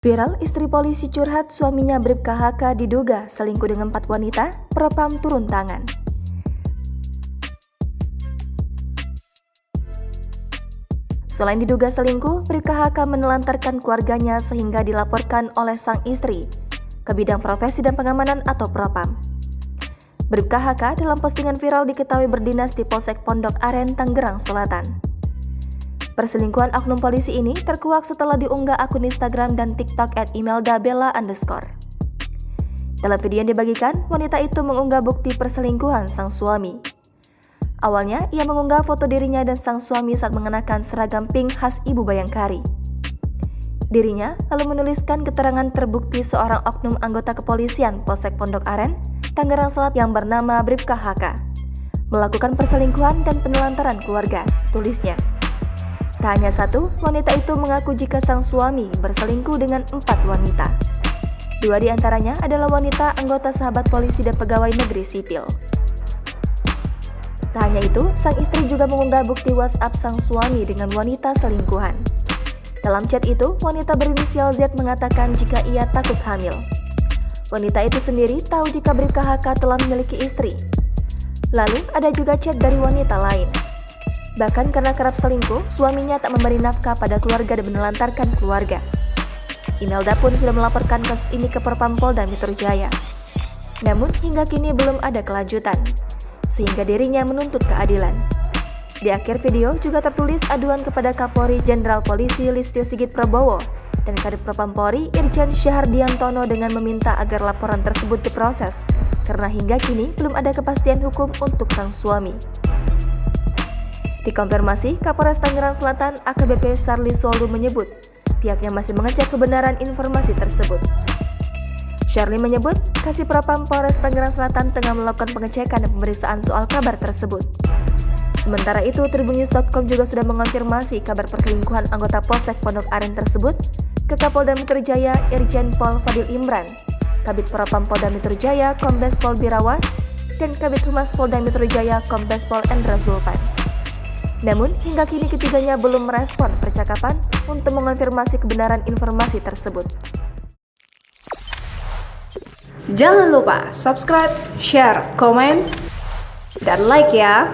Viral, istri polisi curhat suaminya Bribka HK diduga selingkuh dengan 4 wanita, Propam turun tangan. Selain diduga selingkuh, Bribka HK menelantarkan keluarganya sehingga dilaporkan oleh sang istri ke Bidang Profesi dan Pengamanan atau Propam. Bribka HK dalam postingan viral diketahui berdinas di Polsek Pondok Aren, Tangerang Selatan. Perselingkuhan oknum polisi ini terkuak setelah diunggah akun Instagram dan TikTok @imelda_bella_. Dalam video yang dibagikan, wanita itu mengunggah bukti perselingkuhan sang suami. Awalnya, ia mengunggah foto dirinya dan sang suami saat mengenakan seragam pink khas Ibu Bayangkari. Dirinya lalu menuliskan keterangan terbukti seorang oknum anggota kepolisian Polsek Pondok Aren, Tangerang Selatan yang bernama Bribka HK melakukan perselingkuhan dan penelantaran keluarga, tulisnya. Tak hanya satu, wanita itu mengaku jika sang suami berselingkuh dengan 4 wanita. 2 di antaranya adalah wanita anggota sahabat polisi dan pegawai negeri sipil. Tak hanya itu, sang istri juga mengunggah bukti WhatsApp sang suami dengan wanita selingkuhan. Dalam chat itu, wanita berinisial Z mengatakan jika ia takut hamil. Wanita itu sendiri tahu jika Bribka HK telah memiliki istri. Lalu ada juga chat dari wanita lain. Bahkan karena kerap selingkuh, suaminya tak memberi nafkah pada keluarga dan menelantarkan keluarga. Imelda pun sudah melaporkan kasus ini ke Propam Polda Metro Jaya. Namun hingga kini belum ada kelanjutan, sehingga dirinya menuntut keadilan. Di akhir video juga tertulis aduan kepada Kapolri Jenderal Polisi Listio Sigit Prabowo dan Kadif Propam Polri Irjen Syahardiantono dengan meminta agar laporan tersebut diproses, karena hingga kini belum ada kepastian hukum untuk sang suami. Dikonfirmasi, Kapolres Tangerang Selatan AKBP Sarli Soldu menyebut pihaknya masih mengecek kebenaran informasi tersebut. Charlie menyebut Kasih Propam Polres Tangerang Selatan tengah melakukan pengecekan dan pemeriksaan soal kabar tersebut. Sementara itu, Tribunnews.com juga sudah mengonfirmasi kabar perselingkuhan anggota Polsek Pondok Aren tersebut ke Kapolda Metro Jaya Irjen Pol Fadil Imran, Kabid Propam Polda Metro Jaya Kombes Pol Birawa, dan Kabid Humas Polda Metro Jaya Kombes Pol Endra Zulpan. Namun, hingga kini ketiganya belum merespon percakapan untuk mengonfirmasi kebenaran informasi tersebut. Jangan lupa subscribe, share, komen, dan like ya!